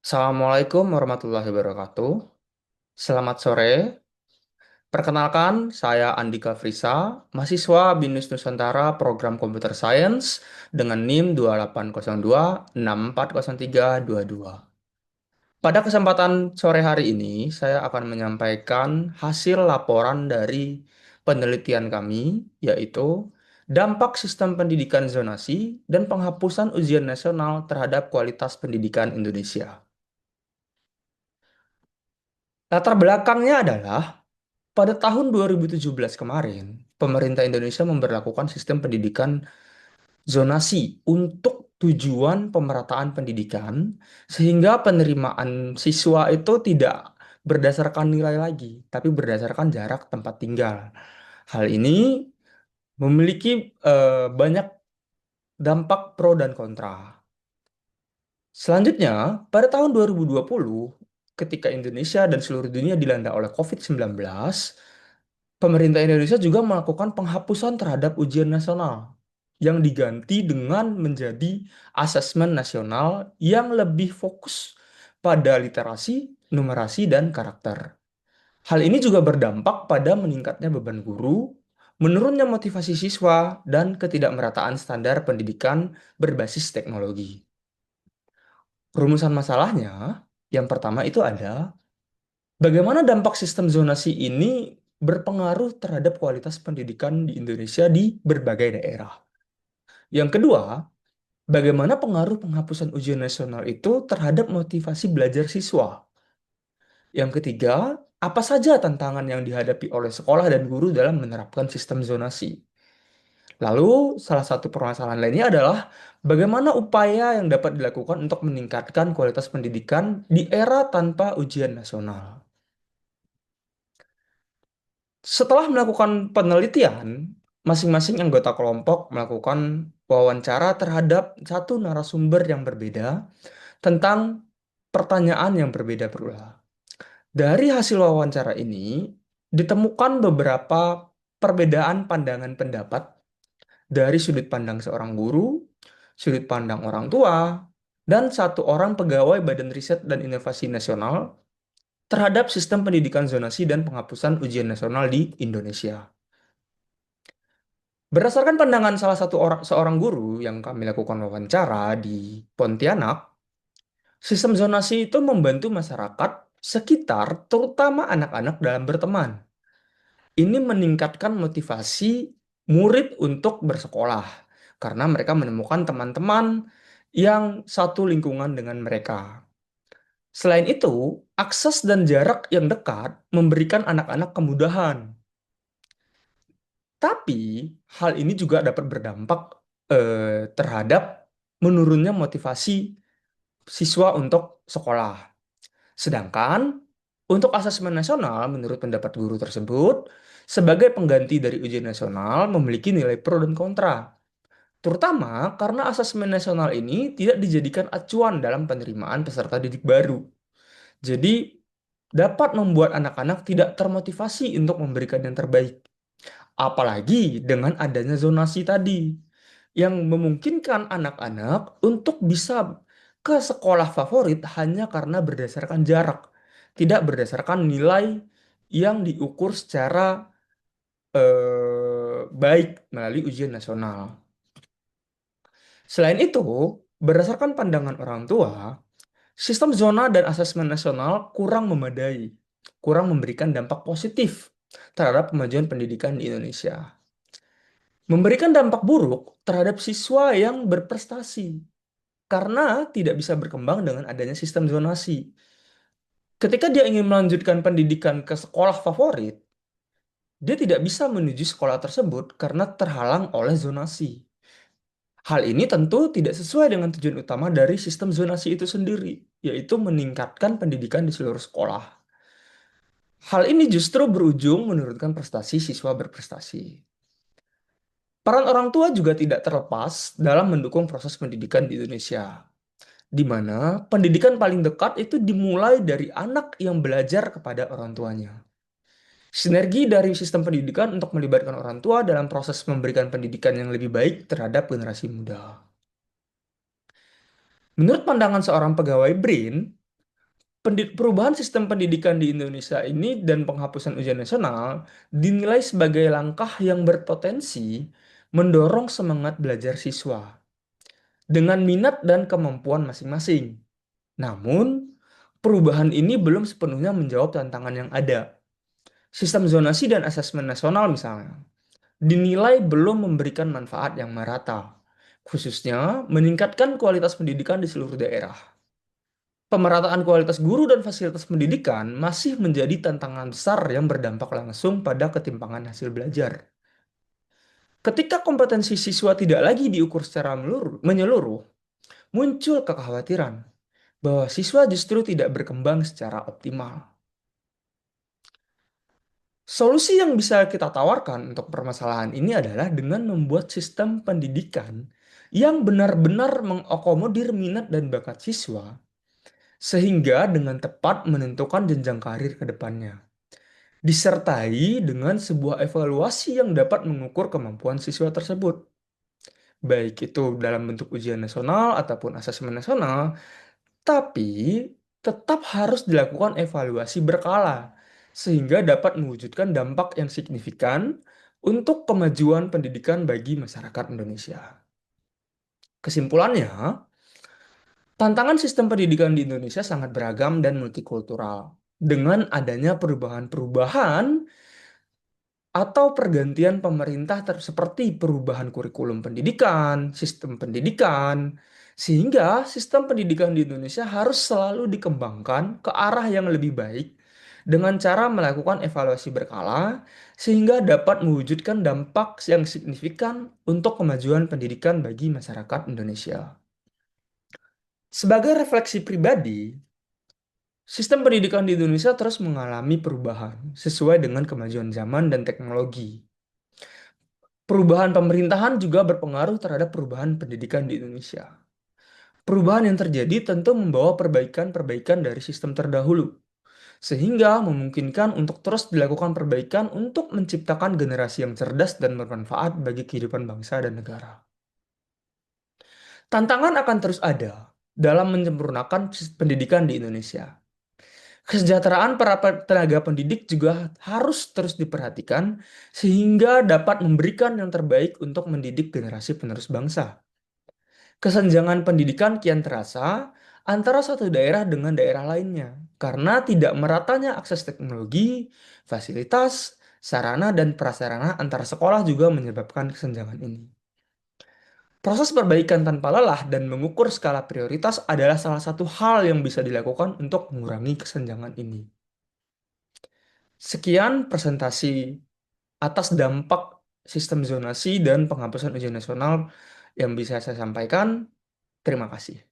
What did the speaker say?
Assalamualaikum warahmatullahi wabarakatuh. Selamat sore. Perkenalkan, saya Andika Frisa, mahasiswa BINUS Nusantara Program Computer Science dengan NIM 2802640322. Pada kesempatan sore hari ini, saya akan menyampaikan hasil laporan dari penelitian kami, yaitu dampak sistem pendidikan zonasi dan penghapusan ujian nasional terhadap kualitas pendidikan Indonesia. Latar belakangnya adalah pada tahun 2017 kemarin, pemerintah Indonesia memberlakukan sistem pendidikan zonasi untuk tujuan pemerataan pendidikan, sehingga penerimaan siswa itu tidak berdasarkan nilai lagi, tapi berdasarkan jarak tempat tinggal. Hal ini memiliki banyak dampak pro dan kontra. Selanjutnya, pada tahun 2020, ketika Indonesia dan seluruh dunia dilanda oleh COVID-19, pemerintah Indonesia juga melakukan penghapusan terhadap ujian nasional yang diganti dengan menjadi asesmen nasional yang lebih fokus pada literasi, numerasi, dan karakter. Hal ini juga berdampak pada meningkatnya beban guru, menurunnya motivasi siswa, dan ketidakmerataan standar pendidikan berbasis teknologi. Rumusan masalahnya, yang pertama itu ada bagaimana dampak sistem zonasi ini berpengaruh terhadap kualitas pendidikan di Indonesia di berbagai daerah. Yang kedua, bagaimana pengaruh penghapusan ujian nasional itu terhadap motivasi belajar siswa. Yang ketiga, apa saja tantangan yang dihadapi oleh sekolah dan guru dalam menerapkan sistem zonasi. Lalu, salah satu permasalahan lainnya adalah bagaimana upaya yang dapat dilakukan untuk meningkatkan kualitas pendidikan di era tanpa ujian nasional. Setelah melakukan penelitian, masing-masing anggota kelompok melakukan wawancara terhadap satu narasumber yang berbeda tentang pertanyaan yang berbeda pula. Dari hasil wawancara ini, ditemukan beberapa perbedaan pandangan pendapat dari sudut pandang seorang guru, sudut pandang orang tua, dan satu orang pegawai Badan Riset dan Inovasi Nasional terhadap sistem pendidikan zonasi dan penghapusan ujian nasional di Indonesia. Berdasarkan pandangan salah satu seorang guru yang kami lakukan wawancara di Pontianak, sistem zonasi itu membantu masyarakat sekitar, terutama anak-anak dalam berteman. Ini meningkatkan motivasi murid untuk bersekolah karena mereka menemukan teman-teman yang satu lingkungan dengan mereka. Selain itu, akses dan jarak yang dekat memberikan anak-anak kemudahan. Tapi hal ini juga dapat berdampak terhadap menurunnya motivasi siswa untuk sekolah. Sedangkan untuk asesmen nasional, menurut pendapat guru tersebut, sebagai pengganti dari ujian nasional memiliki nilai pro dan kontra. Terutama karena asesmen nasional ini tidak dijadikan acuan dalam penerimaan peserta didik baru. Jadi dapat membuat anak-anak tidak termotivasi untuk memberikan yang terbaik. Apalagi dengan adanya zonasi tadi yang memungkinkan anak-anak untuk bisa ke sekolah favorit hanya karena berdasarkan jarak, tidak berdasarkan nilai yang diukur secara baik melalui ujian nasional. Selain itu, berdasarkan pandangan orang tua, sistem zona dan asesmen nasional kurang memadai, kurang memberikan dampak positif terhadap kemajuan pendidikan di Indonesia. Memberikan dampak buruk terhadap siswa yang berprestasi karena tidak bisa berkembang dengan adanya sistem zonasi. Ketika dia ingin melanjutkan pendidikan ke sekolah favorit, dia tidak bisa menuju sekolah tersebut karena terhalang oleh zonasi. Hal ini tentu tidak sesuai dengan tujuan utama dari sistem zonasi itu sendiri, yaitu meningkatkan pendidikan di seluruh sekolah. Hal ini justru berujung menurunkan prestasi siswa berprestasi. Peran orang tua juga tidak terlepas dalam mendukung proses pendidikan di Indonesia, di mana pendidikan paling dekat itu dimulai dari anak yang belajar kepada orang tuanya. Sinergi dari sistem pendidikan untuk melibatkan orang tua dalam proses memberikan pendidikan yang lebih baik terhadap generasi muda. Menurut pandangan seorang pegawai BRIN, Perubahan sistem pendidikan di Indonesia ini dan penghapusan ujian nasional dinilai sebagai langkah yang berpotensi mendorong semangat belajar siswa dengan minat dan kemampuan masing-masing. Namun, perubahan ini belum sepenuhnya menjawab tantangan yang ada. Sistem zonasi dan asesmen nasional misalnya dinilai belum memberikan manfaat yang merata, khususnya meningkatkan kualitas pendidikan di seluruh daerah. Pemerataan kualitas guru dan fasilitas pendidikan masih menjadi tantangan besar yang berdampak langsung pada ketimpangan hasil belajar. Ketika kompetensi siswa tidak lagi diukur secara menyeluruh, muncul kekhawatiran bahwa siswa justru tidak berkembang secara optimal. Solusi yang bisa kita tawarkan untuk permasalahan ini adalah dengan membuat sistem pendidikan yang benar-benar mengakomodir minat dan bakat siswa, sehingga dengan tepat menentukan jenjang karir ke depannya, disertai dengan sebuah evaluasi yang dapat mengukur kemampuan siswa tersebut, baik itu dalam bentuk ujian nasional ataupun asesmen nasional, tapi tetap harus dilakukan evaluasi berkala sehingga dapat mewujudkan dampak yang signifikan untuk kemajuan pendidikan bagi masyarakat Indonesia. Kesimpulannya, tantangan sistem pendidikan di Indonesia sangat beragam dan multikultural. Dengan adanya perubahan-perubahan atau pergantian pemerintah seperti perubahan kurikulum pendidikan, sistem pendidikan, sehingga sistem pendidikan di Indonesia harus selalu dikembangkan ke arah yang lebih baik dengan cara melakukan evaluasi berkala sehingga dapat mewujudkan dampak yang signifikan untuk kemajuan pendidikan bagi masyarakat Indonesia. Sebagai refleksi pribadi, sistem pendidikan di Indonesia terus mengalami perubahan sesuai dengan kemajuan zaman dan teknologi. Perubahan pemerintahan juga berpengaruh terhadap perubahan pendidikan di Indonesia. Perubahan yang terjadi tentu membawa perbaikan-perbaikan dari sistem terdahulu, sehingga memungkinkan untuk terus dilakukan perbaikan untuk menciptakan generasi yang cerdas dan bermanfaat bagi kehidupan bangsa dan negara. Tantangan akan terus ada dalam menyempurnakan pendidikan di Indonesia. Kesejahteraan para tenaga pendidik juga harus terus diperhatikan sehingga dapat memberikan yang terbaik untuk mendidik generasi penerus bangsa. Kesenjangan pendidikan kian terasa antara satu daerah dengan daerah lainnya karena tidak meratanya akses teknologi, fasilitas, sarana dan prasarana antar sekolah juga menyebabkan kesenjangan ini. Proses perbaikan tanpa lelah dan mengukur skala prioritas adalah salah satu hal yang bisa dilakukan untuk mengurangi kesenjangan ini. Sekian presentasi atas dampak sistem zonasi dan penghapusan ujian nasional yang bisa saya sampaikan. Terima kasih.